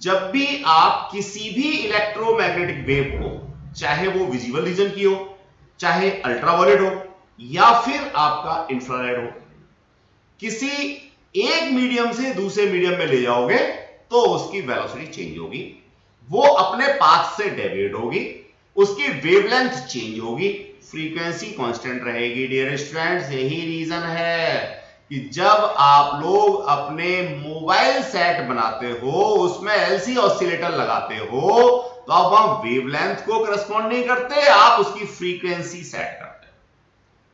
जब भी आप किसी भी इलेक्ट्रोमैग्नेटिक वेव को, चाहे वो विजिबल रीजन की हो, चाहे अल्ट्रावायलेट हो, या फिर आपका इंफ्रारेड हो, किसी एक मीडियम से दूसरे मीडियम में ले जाओगे तो उसकी वेलोसिटी चेंज होगी, वो अपने पाथ से डेविएट होगी, उसकी वेवलेंथ चेंज होगी, फ्रीक्वेंसी कांस्टेंट रहेगी। डियर स्टूडेंट्स, यही रीजन है कि जब आप लोग अपने मोबाइल सेट बनाते हो, उसमें एलसी ऑसिलेटर लगाते हो, तो आप वहां वेवलेंथ को करस्पॉन्ड नहीं करते, आप उसकी फ्रीक्वेंसी सेट करते हो।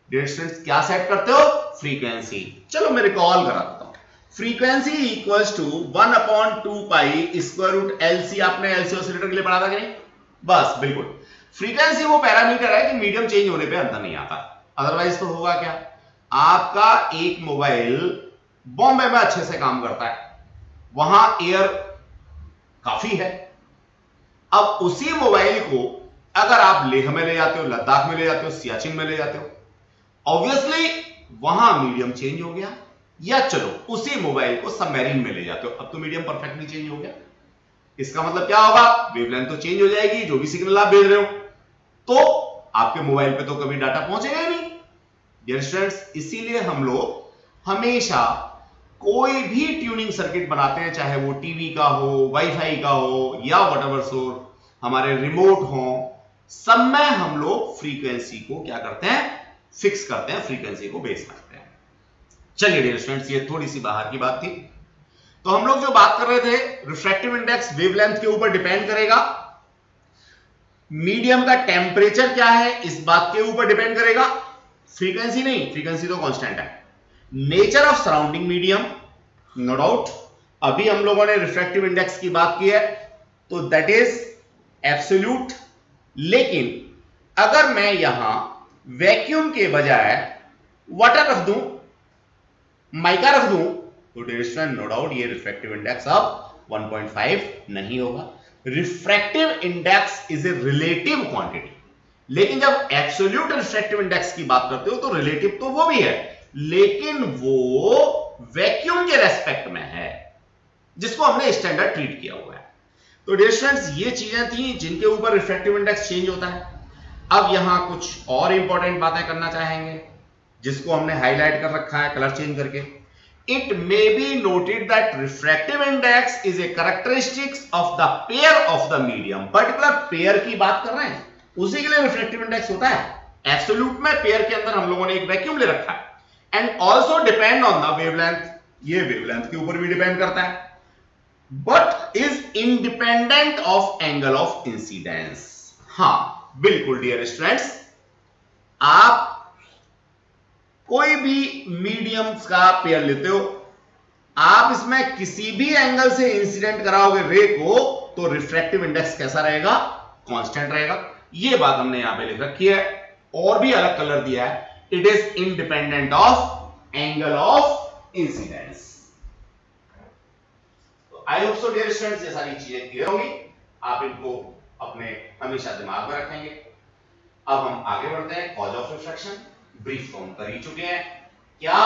डियर स्टूडेंट्स, क्या सेट करते हो? फ्रीक्वेंसी। चलो मैं रिकॉल करा देता हूं। Frequency equals to 1/2 pi square root LC. आपने एलसी ऑसिलेटर के लिए पढ़ा था कि नहीं? बस बिल्कुल, फ्रीक्वेंसी वो पैरामीटर है कि मीडियम चेंज होने पे अंतर नहीं आता, अदरवाइज तो होगा क्या? आपका एक मोबाइल बॉम्बे में अच्छे से काम करता है, वहां एयर काफी है, अब उसी मोबाइल को अगर आप लेह में ले जाते हो, लद्दाख में ले जाते हो, सियाचिन में ले जाते हो, ऑब्वियसली वहां मीडियम चेंज हो गया। या चलो उसी मोबाइल को सबमरीन में ले जाते हो, अब तो मीडियम परफेक्टली चेंज हो गया। इसका मतलब क्या होगा? वेवलेंथ तो चेंज हो जाएगी, जो भी सिग्नल आप भेज रहे हो, तो आपके मोबाइल पे तो कभी डाटा पहुंचेगा ही नहीं। डियर स्टूडेंट्स, इसीलिए हम लोग हमेशा कोई भी ट्यूनिंग सर्किट बनाते हैं, चाहे वो टीवी का हो, वाईफाई का हो, या व्हाटएवर सोर्स, हमारे रिमोट हो, सब में हम लोग फ्रीक्वेंसी को क्या करते हैं? फिक्स करते हैं, फ्रीक्वेंसी को बेस करते हैं। चलिए डियर स्टूडेंट्स, ये थोड़ी सी बाहर की बात थी। तो हम लोग जो बात कर रहे थे, रिफ्रैक्टिव इंडेक्स वेवलेंथ के ऊपर डिपेंड करेगा, मीडियम का टेम्परेचर क्या है इस बात के ऊपर डिपेंड करेगा, फ्रीक्वेंसी नहीं, फ्रीक्वेंसी तो कांस्टेंट है। Nature of surrounding medium, no doubt, अभी हम लोगों ने रिफ्रैक्टिव इंडेक्स की बात की है, तो दैट इज एब्सोल्यूट। लेकिन अगर मैं यहां वैक्यूम के बजाय वाटर रख दूं, माइका रख दूं, तो डियर स्टूडेंट नो डाउट ये रिफ्रैक्टिव इंडेक्स अब 1.5 नहीं होगा। Refractive index is a relative quantity, लेकिन जब एब्सोल्यूट रिफ्रैक्टिव इंडेक्स की बात करते हो तो रिलेटिव तो वो भी है, लेकिन वो वैक्यूम के रेस्पेक्ट में है, जिसको हमने स्टैंडर्ड ट्रीट किया हुआ है। तो डियर स्टूडेंट्स, ये चीजें थी जिनके ऊपर रिफ्रैक्टिव इंडेक्स चेंज होता है। अब यहां कुछ और इंपॉर्टेंट बातें करना चाहेंगे, जिसको हमने हाईलाइट कर रखा है कलर चेंज करके। It may be noted that refractive index is a characteristics of the pair of the medium. Particular pair की बात कर रहे हैं, उसी के लिए रिफ्रैक्टिव इंडेक्स होता है। एब्सोल्यूट में पेयर के अंदर हम लोगों ने एक वैक्यूम ले रखा है, and also depend on the wavelength, ये वेवलेंथ के ऊपर भी डिपेंड करता है, but is independent of angle of incidence. हां बिल्कुल डियर स्टूडेंट्स, आप कोई भी मीडियम का पेयर लेते हो, आप इसमें किसी भी एंगल से इंसिडेंट कराओगे रे को, तो रिफ्रैक्टिव इंडेक्स कैसा रहेगा? कांस्टेंट रहेगा। ये बात हमने यहां पे लिख रखी है, और भी अलग कलर दिया है, it is independent of angle of incidence. तो I hope so dear students, ये सारी चीजें क्लियर होंगी, आप इनको अपने हमेशा दिमाग में रखेंगे। अब हम आगे बढ़ते हैं। कॉज ऑफ रिफ्रैक्शन ब्रीफ तो हम कर ही चुके हैं। क्या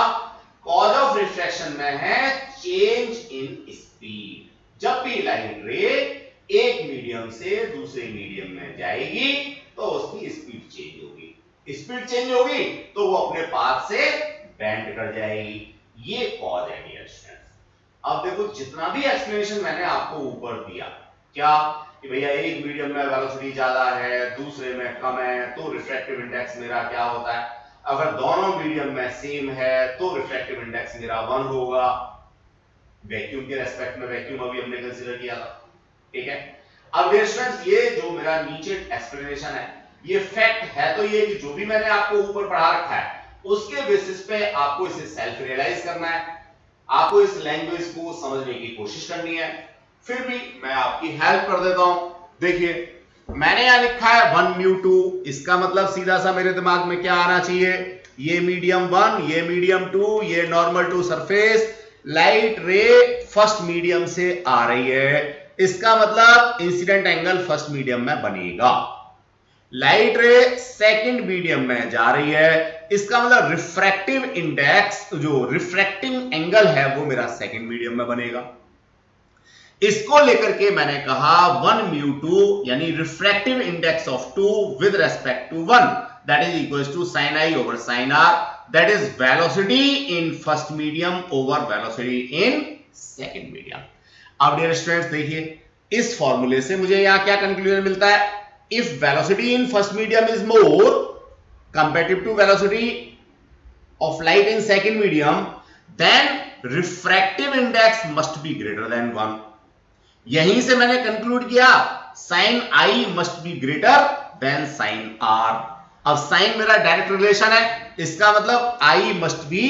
कॉज ऑफ रिफ्रैक्शन में है? Change in speed. जब भी लाइट रे एक मीडियम से दूसरे मीडियम में जाएगी तो उसकी स्पीड चेंज होगी। स्पीड चेंज होगी तो वो अपने पाथ से बेंड कर जाएगी। ये कॉज है डियर स्टूडेंट्स। अब देखो, जितना भी एक्सप्लेनेशन मैंने आपको ऊपर दिया, क्या कि भैया एक मीडियम में वेलोसिटी ज्यादा है, दूसरे में कम है, तो रिफ्रैक्टिव इंडेक्स मेरा क्या होता है? अगर दोनों मीडियम में सेम है तो रिफ्रैक्टिव इंडेक्स मेरा 1 होगा। वैक्यूम के रेस्पेक्ट में, वैक्यूम अभी हमने कंसीडर किया था, ठीक है। अब डियर स्टूडेंट्स, ये जो मेरा नीचे एक्सप्लेनेशन है, ये फैक्ट है, तो ये जो भी मैंने आपको ऊपर पढ़ा रखा है उसके बेसिस पे आपको इसे सेल्फ रियलाइज करना है, आपको इस लैंग्वेज को समझने की कोशिश करनी है। फिर भी मैं आपकी हेल्प कर देता हूं। देखिए, मैंने यहां लिखा है 1μ2, इसका मतलब सीधा सा मेरे दिमाग में क्या आना चाहिए? ये मीडियम 1, ये मीडियम 2, ये normal to surface, light ray first medium से आ रही है, इसका मतलब इंसिडेंट एंगल फर्स्ट मीडियम में बनेगा। लाइट रे सेकंड मीडियम में जा रही है, इसका मतलब रिफ्रैक्टिव इंडेक्स, जो रिफ्रैक्टिंग एंगल है वो मेरा सेकंड मीडियम में बनेगा। इसको लेकर के मैंने कहा 1 μ2 यानी refractive index of 2 with respect to 1 that is equals to sin i over sin r, that is velocity in first medium over velocity in second medium. अब डियर स्टूडेंट्स देखिए, इस फॉर्मूले से मुझे यहां क्या कंक्लूजन मिलता है, if velocity in first medium is more comparative to velocity of light in second medium, then refractive index must be greater than 1। यहीं से मैंने कंक्लूड किया sin i must be greater than sin r। अब sin मेरा डायरेक्ट रिलेशन है, इसका मतलब i must be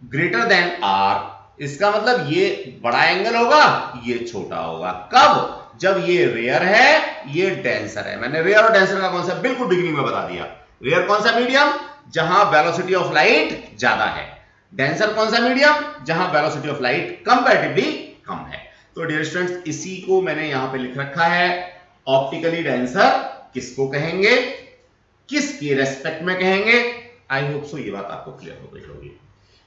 greater than r, इसका मतलब ये बड़ा एंगल होगा, ये छोटा होगा। कब? जब ये रेयर है, ये डेंसर है। मैंने रेयर और डेंसर का कॉन्सेप्ट बिल्कुल बिगिनिंग में बता दिया। रेयर कौन सा मीडियम? जहां वेलोसिटी ऑफ लाइट ज्यादा है। डेंसर कौन सा मीडियम? जहां वेलोसिटी ऑफ लाइट कंपैरेटिवली कम है। तो डियर स्टूडेंट्स, इसी को मैंने यहां पे लिख रखा है, ऑप्टिकली डेंसर किसको कहेंगे, किसके रेस्पेक्ट में कहेंगे। आई होप सो ये बात आपको क्लियर हो गई होगी।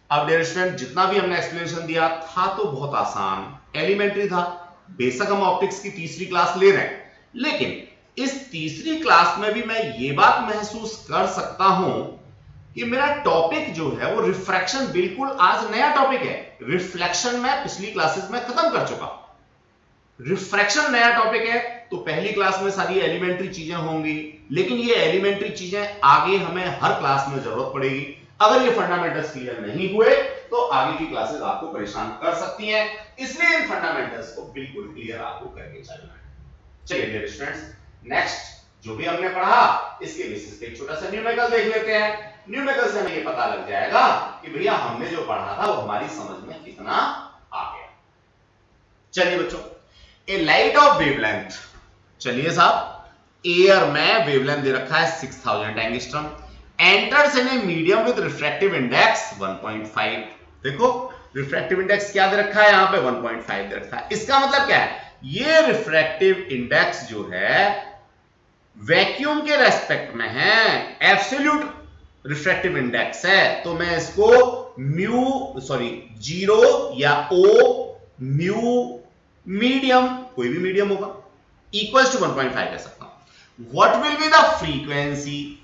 अब डियर स्टूडेंट, जितना भी हमने एक्सप्लेनेशन दिया था तो बहुत आसान, एलिमेंट्री था। बेशक हम ऑप्टिक्स की तीसरी क्लास ले रहे हैं, लेकिन इस तीसरी क्लास में भी मैं ये बात महसूस कर सकता हूं कि मेरा टॉपिक जो है वो रिफ्रैक्शन बिल्कुल आज नया टॉपिक है। रिफ्लेक्शन में पिछली क्लासेस में खत्म कर चुका, रिफ्रैक्शन नया टॉपिक है। तो पहली क्लास में सारी एलिमेंट्री चीजें होंगी, लेकिन ये एलिमेंट्री चीजें आगे हमें हर क्लास में जरूरत पड़ेगी। अगर ये फंडामेंटल्स क्लियर नहीं हुए तो आगे की क्लासेस आपको परेशान कर सकती हैं, इसलिए इन फंडामेंटल्स को बिल्कुल क्लियर आपको करके चलना है। चलिए डियर स्टूडेंट्स, नेक्स्ट जो भी हमने पढ़ा इसके बेसिस पे एक छोटा सा न्यूमेरिकल देख लेते हैं। न्यूमेरिकल से हमें ये पता लग जाएगा कि भैया हमने जो पढ़ा था वो हमारी समझ में कितना आ गया। चलिए बच्चों, ए लाइट ऑफ वेवलेंथ, चलिए साहब, एयर में वेवलेंथ दे रखा है 6000 angstrom, enters in a medium with refractive index 1.5। देखो रिफ्रैक्टिव इंडेक्स क्या दे रखा है, यहां पे 1.5 दे रखा है। इसका मतलब क्या है, ये रिफ्रैक्टिव इंडेक्स जो है वैक्यूम के रेस्पेक्ट में है, एब्सोल्यूट रिफ्रैक्टिव इंडेक्स है। तो मैं इसको जीरो या ओ म्यू मीडियम, कोई भी मीडियम होगा, इक्वल्स टू 1.5 कह सकता हूं। What will be the frequency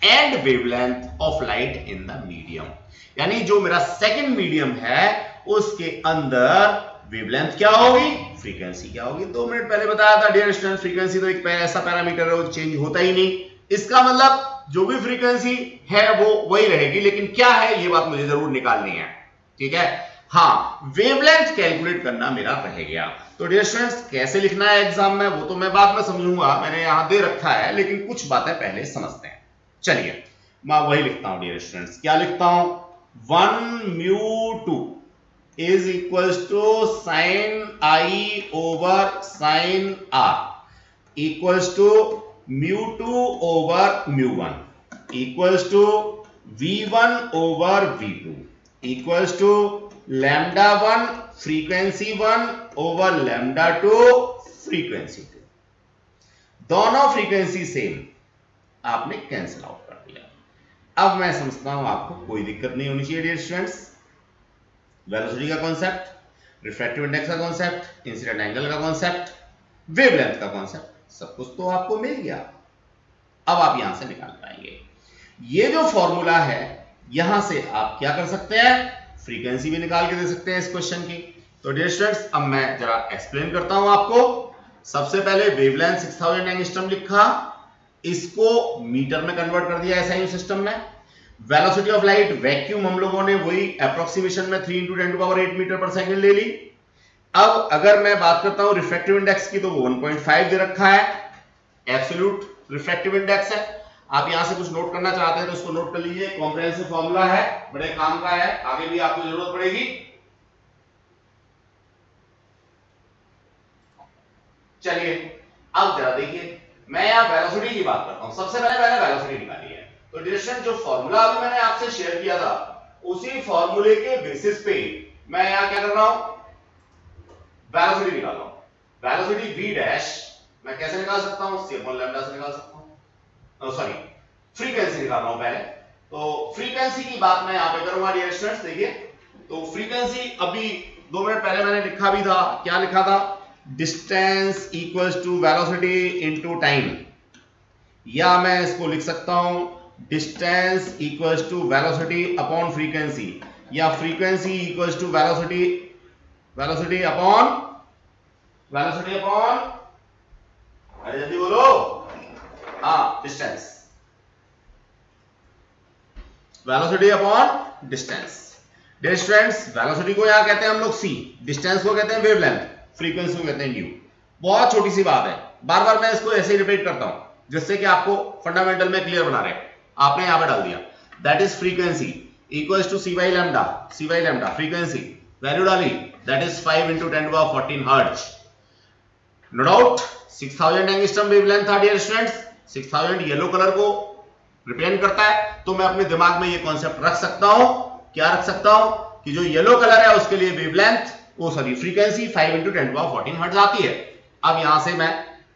and wavelength of light in the medium, यानी जो मेरा सेकंड मीडियम है उसके अंदर वेवलेंथ क्या होगी, फ्रीक्वेंसी क्या होगी। 2 मिनट पहले बताया था डियर स्टूडेंट, फ्रीक्वेंसी तो एक ऐसा पैरामीटर है वो चेंज होता ही नहीं। इसका मतलब जो भी फ्रीक्वेंसी है वो वही रहेगी, लेकिन क्या है ये बात मुझे जरूर निकालनी है, ठीक है। हाँ, वेवलेंथ कैलकुलेट करना मेरा रह गया। तो डियर स्टूडेंट्स, कैसे लिखना है एग्जाम में वो तो मैं बाद में समझूंगा, मैंने यहां दे रखा है, लेकिन कुछ बातें पहले समझते हैं। चलिए मैं वही लिखता हूं डियर स्टूडेंट्स, क्या लिखता हूं, 1 μ2 is equals to sin i over sin r equals to μ2 over μ1 equals to v1 over v2 equals to lambda 1 frequency 1 over lambda 2 frequency 2। दोनों फ्रीक्वेंसी सेम, आपने कैंसिल आउट कर दिया। अब मैं समझता हूं आपको कोई दिक्कत नहीं होनी चाहिए डियर स्टूडेंट्स। वेलोसिटी का कॉन्सेप्ट, रिफ्रैक्टिव इंडेक्स का कॉन्सेप्ट, इंसिडेंट एंगल का कॉन्सेप्ट, वेवलेंथ का कॉन्सेप्ट, सब कुछ तो आपको मिल गया। अब आप यहां से निकाल पाएंगे। ये जो फॉर्मूला है यहां से आप क्या कर सकते हैं, फ्रीक्वेंसी भी निकाल के दे सकते हैं इस क्वेश्चन की। तो डियर स्टूडेंट्स, अब मैं जरा एक्सप्लेन करता हूं आपको। सबसे पहले वेवलेंथ 6000 एंगस्ट्रॉम लिखा, इसको मीटर में कन्वर्ट कर दिया एसआई सिस्टम में। वेलोसिटी ऑफ लाइट वैक्यूम हम लोगों ने वही अप्रोक्सीमेशन में 3 × 10⁸ मीटर पर सेकंड ले ली। अब अगर मैं बात करता हूं रिफ्रैक्टिव इंडेक्स की, तो वो 1.5 दे रखा है, एब्सोल्यूट रिफ्रैक्टिव इंडेक्स है। आप यहां से कुछ नोट करना चाहते हैं तो इसको नोट कर लीजिए, कॉम्प्रिहेंसिव फॉर्मूला है, बड़े काम का है, आगे भी आपको जरूरत पड़ेगी। चलिए अब जरा देखिए, मैं यहां वेलोसिटी की बात करता हूं। सबसे पहले मैंने वेलोसिटी निकाली है, तो डिस्टेंस जो फॉर्मूला अभी मैंने आपसे शेयर किया था उसी फॉर्मूले के बेसिस पे मैं यहां क्या कर रहा हूं, वेलोसिटी निकाल रहा हूं। वेलोसिटी v डैश मैं कैसे निकाल सकता हूं, c अपॉन लैम्डा से निकाल सकता हूं। सॉरी, फ्रीक्वेंसी निकाल रहा हूं पहले। तो फ्रीक्वेंसी की बात मैं यहां पे करूंगा डियर स्टूडेंट्स। देखिए, तो फ्रीक्वेंसी अभी 2 मिनट पहले मैंने लिखा भी था, क्या लिखा था, distance equals to velocity into time, या मैं इसको लिख सकता हूं distance equals to velocity upon frequency, या frequency equals to velocity upon अरे जल्दी बोलो, हाँ, distance, velocity upon distance. Dear students, velocity को यहां कहते हैं हम लोग c, डिस्टेंस को कहते हैं वेवलेंथ, फ्रीक्वेंसी को कहते हैं u। बहुत छोटी सी बात है, बार बार मैं इसको ऐसे ही रिपीट करता हूं जिससे कि आपको फंडामेंटल में क्लियर बना रहे। आपने यहां पे डाल दिया that is frequency equals to c by lambda, frequency value डाली that is 5 into 10⁻14 hertz. No doubt 6000 angstrom wavelength था डियर स्टूडेंट्स, 6000 येलो कलर को रिप्रेजेंट करता है। तो मैं अपने दिमाग में ये कॉन्सेप्ट रख सकता हूं, क्या रख सकता हूं, कि जो येलो कलर है उसके लिए वेवलेंथ, फ्रीक्वेंसी 5 into 10⁻14 हर्ट्ज आती है। अब यहां से मैं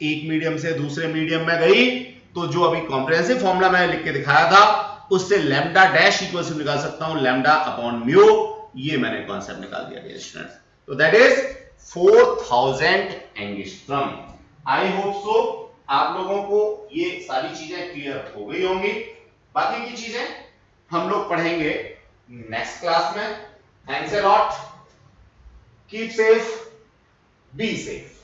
एक मीडियम से दूसरे मीडियम में गई, तो जो अभी कॉम्प्रिहेंसिव फॉर्मूला मैंने लिख के दिखाया था उससे लैम्डा डैश इक्वल टू निकाल सकता हूं लैम्डा अपॉन म्यू, ये मैंने कॉन्सेप्ट निकाल दिया डियर स्टूडेंट्स। तो that is 4000 angstrom. I hope so आप लोगों को ये सारी चीजें क्लियर हो गई होंगी। बाकी की चीजें हम लोग पढ़ेंगे नेक्स्ट क्लास में। Thanks a lot, keep safe, be safe.